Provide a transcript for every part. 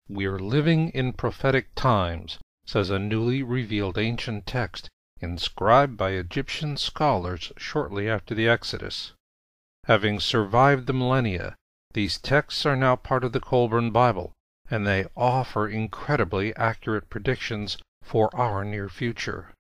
"We are living in prophetic times," says a newly revealed ancient text inscribed by Egyptian scholars shortly after the Exodus. Having survived the millennia, these texts are now part of the Kolbrin Bible, and they offer incredibly accurate predictions for our near future.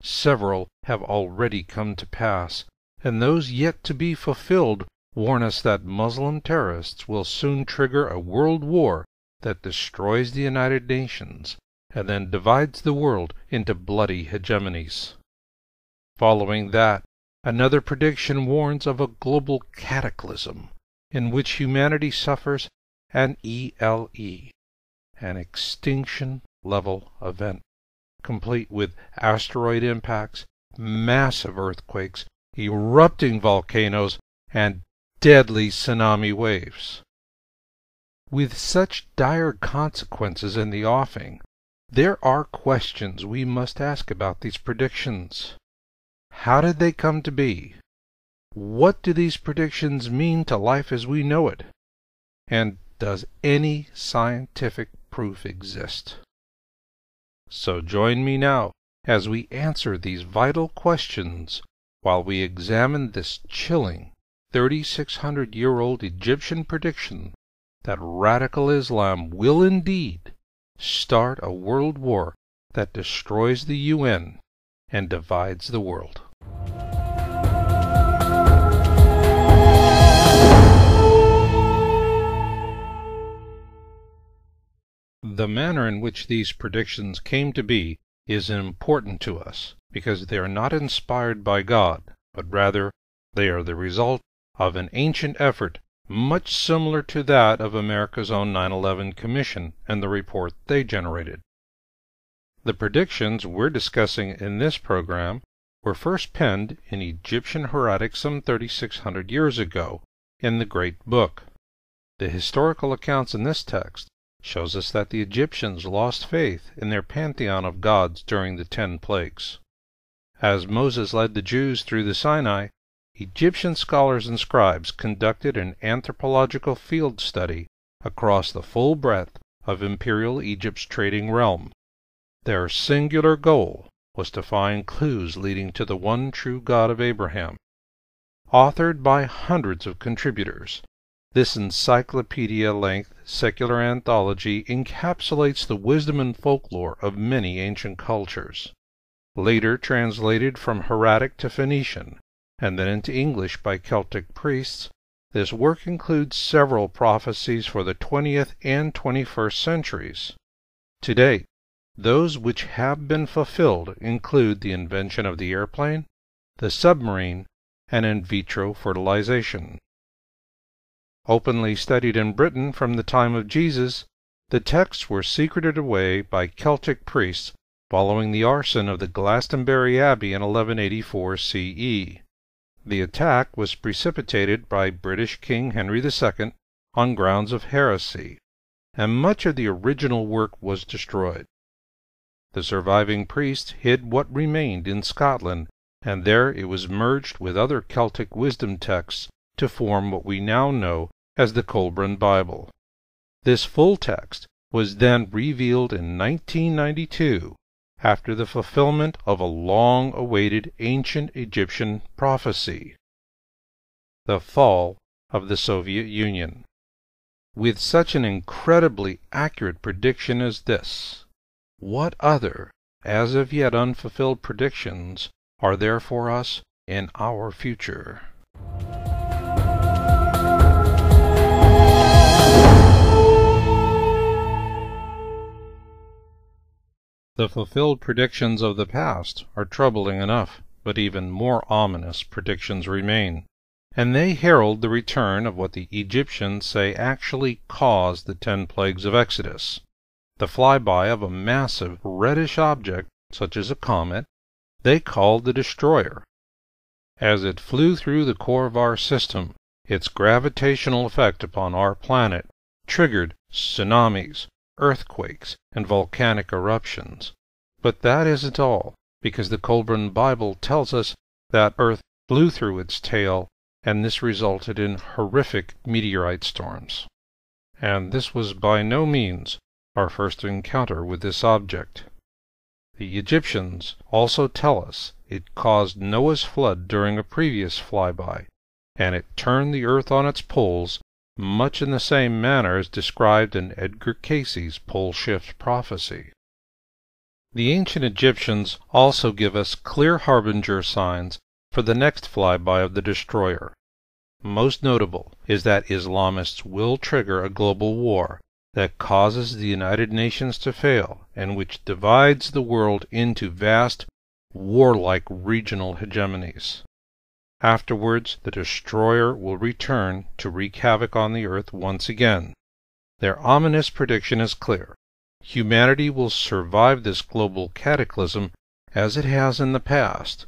Several have already come to pass, and those yet to be fulfilled warn us that Muslim terrorists will soon trigger a world war that destroys the United Nations and then divides the world into bloody hegemonies. Following that, another prediction warns of a global cataclysm in which humanity suffers an ELE, an extinction-level event, complete with asteroid impacts, massive earthquakes, erupting volcanoes, and deadly tsunami waves. With such dire consequences in the offing, there are questions we must ask about these predictions. How did they come to be? What do these predictions mean to life as we know it? And does any scientific proof exist? So join me now as we answer these vital questions while we examine this chilling 3,600-year-old Egyptian prediction that radical Islam will indeed start a world war that destroys the UN and divides the world. The manner in which these predictions came to be is important to us because they are not inspired by God, but rather they are the result of an ancient effort much similar to that of America's own 9/11 Commission and the report they generated. The predictions we're discussing in this program were first penned in Egyptian hieratic some 3,600 years ago in the Great Book. The historical accounts in this text shows us that the Egyptians lost faith in their pantheon of gods during the 10 plagues. As Moses led the Jews through the Sinai, Egyptian scholars and scribes conducted an anthropological field study across the full breadth of Imperial Egypt's trading realm. Their singular goal was to find clues leading to the one true God of Abraham. Authored by hundreds of contributors, this encyclopedia-length secular anthology encapsulates the wisdom and folklore of many ancient cultures. Later translated from hieratic to Phoenician, and then into English by Celtic priests, this work includes several prophecies for the 20th and 21st centuries. To date, those which have been fulfilled include the invention of the airplane, the submarine, and in vitro fertilization. Openly studied in Britain from the time of Jesus, the texts were secreted away by Celtic priests following the arson of the Glastonbury Abbey in 1184 CE. The attack was precipitated by British King Henry II on grounds of heresy, and much of the original work was destroyed. The surviving priests hid what remained in Scotland, and there it was merged with other Celtic wisdom texts to form what we now know as the Kolbrin Bible. This full text was then revealed in 1992 after the fulfillment of a long-awaited ancient Egyptian prophecy: the fall of the Soviet Union. With such an incredibly accurate prediction as this, what other, as of yet unfulfilled predictions are there for us in our future? The fulfilled predictions of the past are troubling enough, but even more ominous predictions remain, and they herald the return of what the Egyptians say actually caused the 10 plagues of Exodus. the flyby of a massive reddish object, such as a comet, they called the destroyer. As it flew through the core of our system, its gravitational effect upon our planet triggered tsunamis, earthquakes, and volcanic eruptions. But that isn't all, because the Kolbrin Bible tells us that Earth flew through its tail, and this resulted in horrific meteorite storms. And this was by no means our first encounter with this object. The Egyptians also tell us it caused Noah's flood during a previous flyby, and it turned the earth on its poles, much in the same manner as described in Edgar Cayce's pole shift prophecy. The ancient Egyptians also give us clear harbinger signs for the next flyby of the destroyer. Most notable is that Islamists will trigger a global war that causes the United Nations to fail, and which divides the world into vast, warlike regional hegemonies. Afterwards, the destroyer will return to wreak havoc on the earth once again. Their ominous prediction is clear. Humanity will survive this global cataclysm as it has in the past,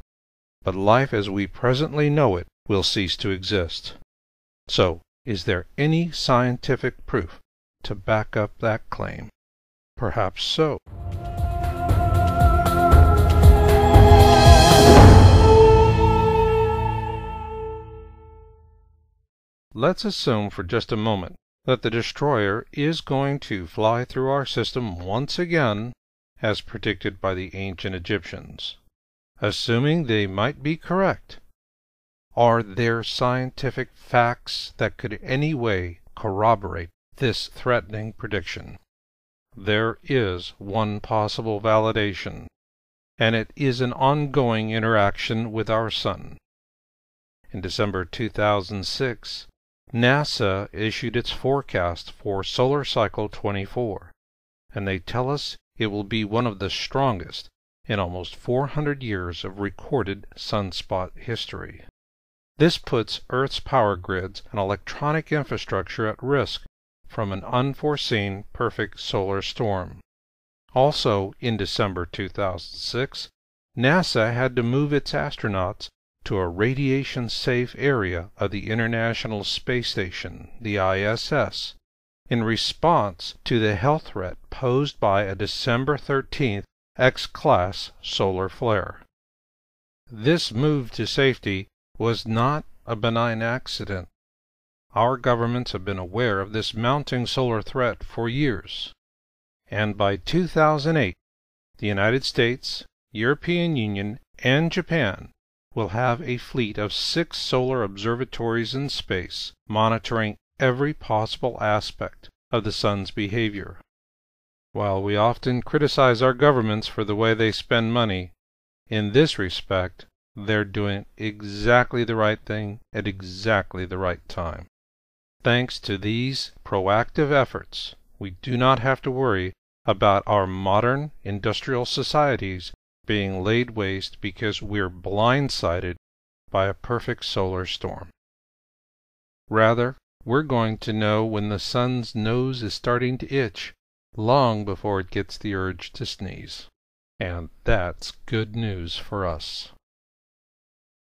but life as we presently know it will cease to exist. So, is there any scientific proof to back up that claim? Perhaps so. Let's assume for just a moment that the destroyer is going to fly through our system once again, as predicted by the ancient Egyptians. Assuming they might be correct, are there scientific facts that could in any way corroborate this threatening prediction? There is one possible validation, and it is an ongoing interaction with our Sun. In December 2006, NASA issued its forecast for Solar Cycle 24, and they tell us it will be one of the strongest in almost 400 years of recorded sunspot history. This puts Earth's power grids and electronic infrastructure at risk from an unforeseen perfect solar storm. Also, in December 2006, NASA had to move its astronauts to a radiation-safe area of the International Space Station, the ISS, in response to the health threat posed by a December 13th X-class solar flare. This move to safety was not a benign accident. Our governments have been aware of this mounting solar threat for years, and by 2008, the United States, European Union, and Japan will have a fleet of 6 solar observatories in space, monitoring every possible aspect of the Sun's behavior. While we often criticize our governments for the way they spend money, in this respect, they're doing exactly the right thing at exactly the right time. Thanks to these proactive efforts, we do not have to worry about our modern industrial societies being laid waste because we're blindsided by a perfect solar storm. Rather, we're going to know when the Sun's nose is starting to itch long before it gets the urge to sneeze. And that's good news for us.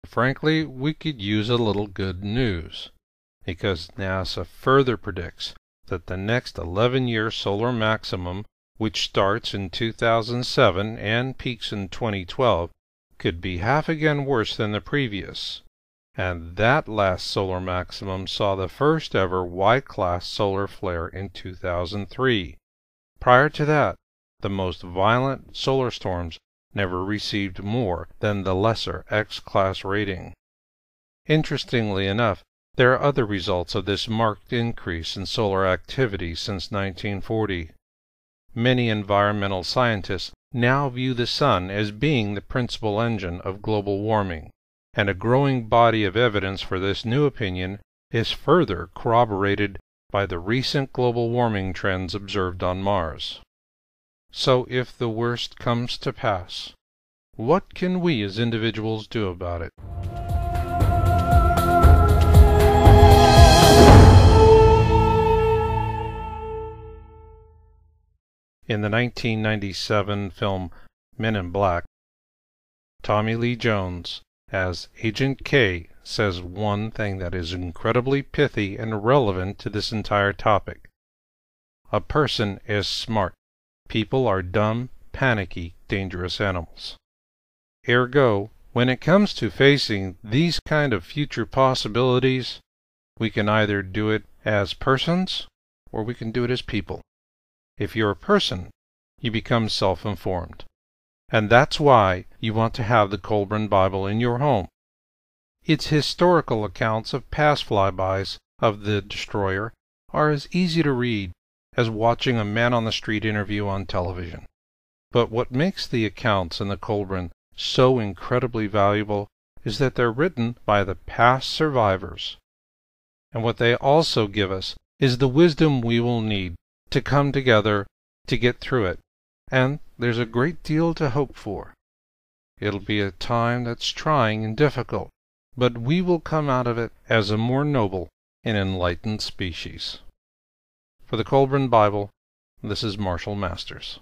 Frankly, we could use a little good news, because NASA further predicts that the next 11-year solar maximum, which starts in 2007 and peaks in 2012, could be half again worse than the previous. And that last solar maximum saw the first ever Y-class solar flare in 2003. Prior to that, the most violent solar storms never received more than the lesser X-class rating. Interestingly enough, there are other results of this marked increase in solar activity since 1940. Many environmental scientists now view the Sun as being the principal engine of global warming, and a growing body of evidence for this new opinion is further corroborated by the recent global warming trends observed on Mars. So if the worst comes to pass, what can we as individuals do about it? In the 1997 film Men in Black, Tommy Lee Jones, as Agent K, says one thing that is incredibly pithy and relevant to this entire topic. A person is smart. People are dumb, panicky, dangerous animals. Ergo, when it comes to facing these kind of future possibilities, we can either do it as persons or we can do it as people. If you're a person, you become self-informed. And that's why you want to have the Kolbrin Bible in your home. Its historical accounts of past flybys of the destroyer are as easy to read as watching a man-on-the-street interview on television. But what makes the accounts in the Kolbrin so incredibly valuable is that they're written by the past survivors. And what they also give us is the wisdom we will need to come together to get through it. And there's a great deal to hope for. It'll be a time that's trying and difficult, but we will come out of it as a more noble and enlightened species. For the Kolbrin Bible, this is Marshall Masters.